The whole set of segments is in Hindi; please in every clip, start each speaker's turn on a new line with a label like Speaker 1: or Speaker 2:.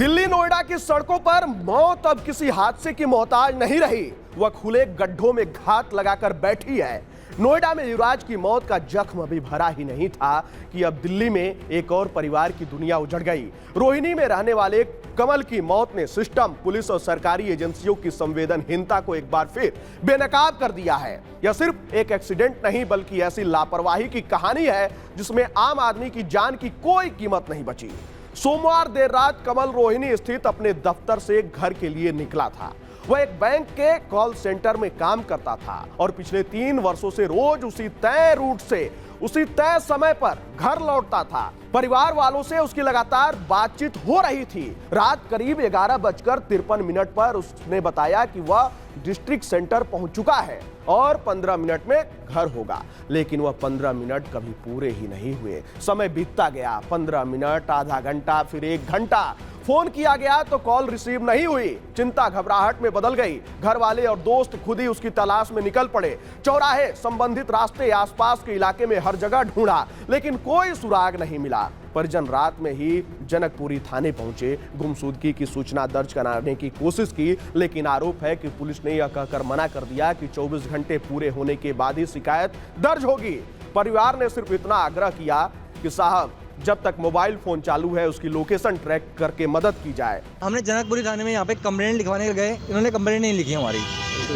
Speaker 1: दिल्ली नोएडा की सड़कों पर मौत अब किसी हादसे की मोहताज नहीं रही, वह खुले गड्ढों में घात लगाकर बैठी है। नोएडा में युवराज की मौत का जख्म अभी भरा ही नहीं था कि अब दिल्ली में एक और परिवार की दुनिया उजड़ गई। रोहिणी में रहने वाले कमल की मौत ने सिस्टम, पुलिस और सरकारी एजेंसियों की संवेदनहीनता को एक बार फिर बेनकाब कर दिया है। यह सिर्फ एक एक्सीडेंट नहीं बल्कि ऐसी लापरवाही की कहानी है जिसमें आम आदमी की जान की कोई कीमत नहीं बची। सोमवार देर रात कमल रोहिणी स्थित अपने दफ्तर से घर के लिए निकला था। वह एक बैंक के कॉल सेंटर में काम करता था और पिछले 3 वर्षों से रोज उसी तय रूट से उसी तय समय पर घर लौटता था। परिवार वालों से उसकी लगातार बातचीत हो रही थी। रात करीब 11:53 पर उसने बताया कि वह डिस्ट्रिक्ट सेंटर पहुंच चुका है और 15 मिनट में घर होगा, लेकिन वह 15 मिनट कभी पूरे ही नहीं हुए। समय बीतता गया, 15 मिनट, आधा घंटा, फिर 1 घंटा। फोन किया गया तो कॉल रिसीव नहीं हुई। चिंता घबराहट में बदल गई। घर वाले और दोस्त खुद ही उसकी तलाश में निकल पड़े। चौराहे, संबंधित रास्ते, आसपास के इलाके में हर जगह ढूंढा, लेकिन कोई सुराग नहीं मिला। परिजन रात में ही जनकपुरी थाने पहुंचे, गुमशुदगी की सूचना दर्ज कराने की कोशिश की, लेकिन आरोप है कि पुलिस ने यह कहकर मना कर दिया कि 24 घंटे पूरे होने के बाद ही शिकायत दर्ज होगी। परिवार ने सिर्फ इतना आग्रह किया कि साहब, जब तक मोबाइल फोन चालू है उसकी लोकेशन ट्रैक करके मदद की जाए।
Speaker 2: हमने जनकपुरी थाने में यहाँ पे कंप्लेंट लिखवाने गए, इन्होंने कंप्लेंट नहीं लिखी हमारी।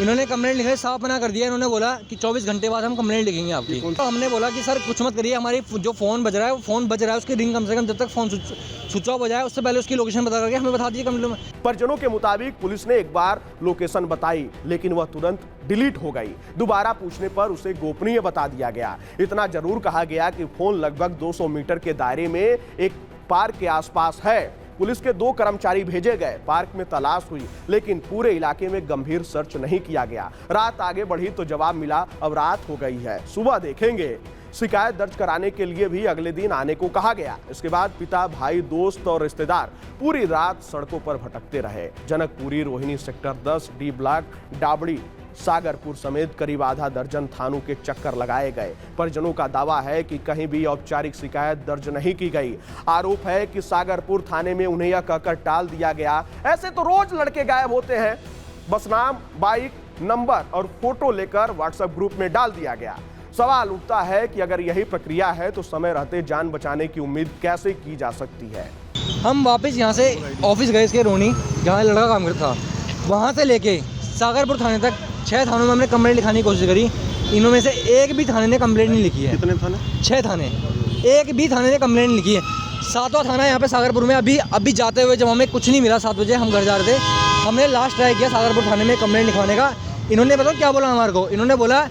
Speaker 2: इन्होंने कंप्लेंट लिखा, साफ मना कर दिया। इन्होंने बोला कि 24 घंटे बाद हम कंप्लेंट लिखेंगे आपकी। तो हमने बोला कि सर कुछ मत करिए, हमारी जो फोन बज रहा है वो फोन बज रहा है, उसकी रिंग कम से कम जब तक फोन स्विच ऑफ हो जाए उससे पहले उसकी लोकेशन बता करके हमें बता दीजिए कंप्लेंट में।
Speaker 1: परिजनों के मुताबिक पुलिस ने एक बार लोकेशन बताई, लेकिन वह तुरंत डिलीट हो गई। दोबारा पूछने पर उसे गोपनीय बता दिया गया। इतना जरूर कहा गया कि फोन लगभग 200 मीटर के दायरे में एक पार्क के आसपास है। पुलिस के 2 कर्मचारी भेजे गए, पार्क में तलाश हुई, लेकिन पूरे इलाके में गंभीर सर्च नहीं किया गया। रात आगे बढ़ी तो जवाब मिला, अब रात हो गई है, सुबह देखेंगे। शिकायत दर्ज कराने के लिए भी अगले दिन आने को कहा गया। इसके बाद पिता, भाई, दोस्त और रिश्तेदार पूरी रात सड़कों पर भटकते रहे। Janakpuri, Rohini sector 10, D block, Dabri, Sagarpur समेत करीब आधा दर्जन थानों के चक्कर लगाए गए। परिजनों का दावा है कि कहीं भी औपचारिक शिकायत दर्ज नहीं की गई। आरोप है कि सागरपुर थाने में उन्हें यह कहकर टाल दिया गया, ऐसे तो रोज लड़के गायब होते हैं। बस नाम, बाइक नंबर और फोटो लेकर व्हाट्सएप ग्रुप में डाल दिया गया। सवाल उठता है कि अगर यही प्रक्रिया है तो समय रहते जान बचाने की उम्मीद कैसे की जा सकती है।
Speaker 2: हम वापस यहाँ से ऑफिस गए इसके रोहिणी, जहाँ लड़का काम करता था, वहाँ से लेके सागरपुर थाने तक 6 थानों में हमने कंप्लेंट लिखाने की कोशिश करी। इनों में से एक भी थाने ने कंप्लेंट नहीं लिखी है।
Speaker 1: कितने थाने?
Speaker 2: 6 थाने, एक भी थाने ने कंप्लेंट नहीं लिखी है। 7वां थाना यहाँ पे सागरपुर में। अभी जाते हुए जब हमें कुछ नहीं मिला, 7 बजे हम घर जा रहे थे, हमने लास्ट ट्राई किया सागरपुर थाने में कंप्लेंट लिखवाने का। इन्होंने बताओ क्या बोला हमारे को, इन्होंने बोला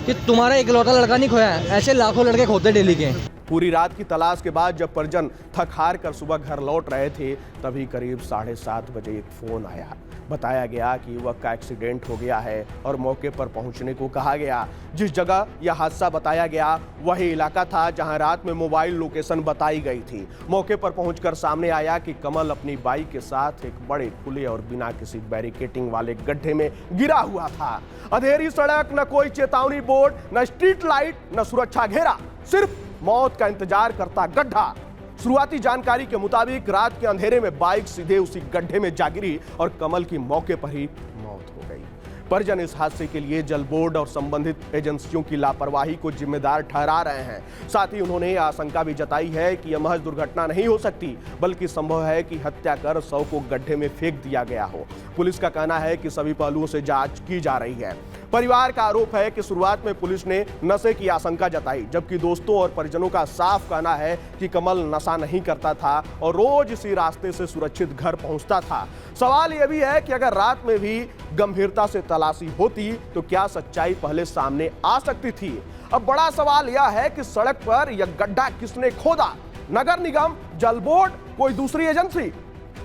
Speaker 2: कि तुम्हारा इकलौता लड़का नहीं खोया है, ऐसे लाखों लड़के खोते डेली के।
Speaker 1: पूरी रात की तलाश के बाद जब परिजन थक हार कर सुबह घर लौट रहे थे, तभी करीब 7:30 बजे एक फोन आया। बताया गया कि युवक का एक्सीडेंट हो गया है और मौके पर पहुंचने को कहा गया। जिस जगह यह हादसा बताया गया वही इलाका था जहां रात में मोबाइल लोकेशन बताई गई थी। मौके पर पहुंचकर सामने आया कि कमल अपनी बाइक के साथ एक बड़े खुले और बिना किसी बैरिकेटिंग वाले गड्ढे में गिरा हुआ था। अंधेरी सड़क, न कोई चेतावनी बोर्ड, न स्ट्रीट लाइट, न सुरक्षा घेरा, सिर्फ मौत का इंतजार करता गड्ढा। शुरुआती जानकारी के मुताबिक रात के अंधेरे में बाइक सीधे उसी गड्ढे में जा गिरी और कमल की मौके पर ही मौत हो गई। परिजन इस हादसे के लिए जल बोर्ड और संबंधित एजेंसियों की लापरवाही को जिम्मेदार ठहरा रहे हैं। साथ ही उन्होंने यह आशंका भी जताई है कि यह महज दुर्घटना नहीं हो सकती, बल्कि संभव है कि हत्या कर शव को गड्ढे में फेंक दिया गया हो। पुलिस का कहना है कि सभी पहलुओं से जांच की जा रही है। परिवार का आरोप है कि शुरुआत में पुलिस ने नशे की आशंका जताई, जबकि दोस्तों और परिजनों का साफ कहना है कि कमल नशा नहीं करता था और रोज इसी रास्ते से सुरक्षित घर पहुंचता था। सवाल यह भी है कि अगर रात में भी गंभीरता से तलाशी होती तो क्या सच्चाई पहले सामने आ सकती थी। अब बड़ा सवाल यह है कि सड़क पर यह गड्ढा किसने खोदा? नगर निगम, जल बोर्ड, कोई दूसरी एजेंसी?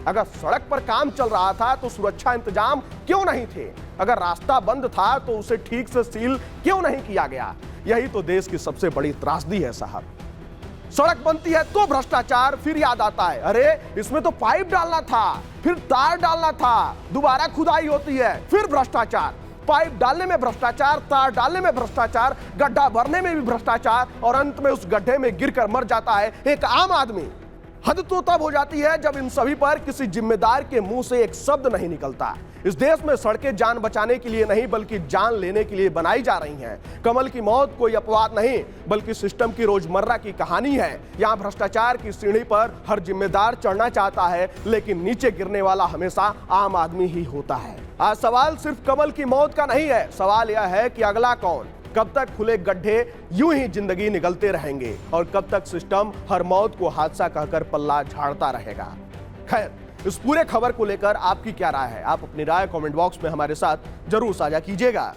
Speaker 1: अगर सड़क पर काम चल रहा था तो सुरक्षा इंतजाम क्यों नहीं थे? अगर रास्ता बंद था तो उसे ठीक से सील क्यों नहीं किया गया? यही तो देश की सबसे बड़ी त्रासदी है साहब। सड़क बनती है तो भ्रष्टाचार, फिर याद आता है अरे इसमें तो पाइप डालना था, फिर तार डालना था, दोबारा खुदाई होती है, फिर भ्रष्टाचार। पाइप डालने में भ्रष्टाचार, तार डालने में भ्रष्टाचार, गड्ढा भरने में भी भ्रष्टाचार और अंत में उस गड्ढे में गिरकर मर जाता है एक आम आदमी। हद तो तब हो जाती है जब इन सभी पर किसी जिम्मेदार के मुंह से एक शब्द नहीं निकलता। इस देश में सड़कें जान बचाने के लिए नहीं बल्कि जान लेने के लिए बनाई जा रही हैं। कमल की मौत कोई अपवाद नहीं बल्कि सिस्टम की रोजमर्रा की कहानी है। यहाँ भ्रष्टाचार की सीढ़ी पर हर जिम्मेदार चढ़ना चाहता है, लेकिन नीचे गिरने वाला हमेशा आम आदमी ही होता है। आज सवाल सिर्फ कमल की मौत का नहीं है, सवाल यह है कि अगला कौन? कब तक खुले गड्ढे यूं ही जिंदगी निगलते रहेंगे और कब तक सिस्टम हर मौत को हादसा कहकर पल्ला झाड़ता रहेगा? खैर, इस पूरे खबर को लेकर आपकी क्या राय है? आप अपनी राय कमेंट बॉक्स में हमारे साथ जरूर साझा कीजिएगा।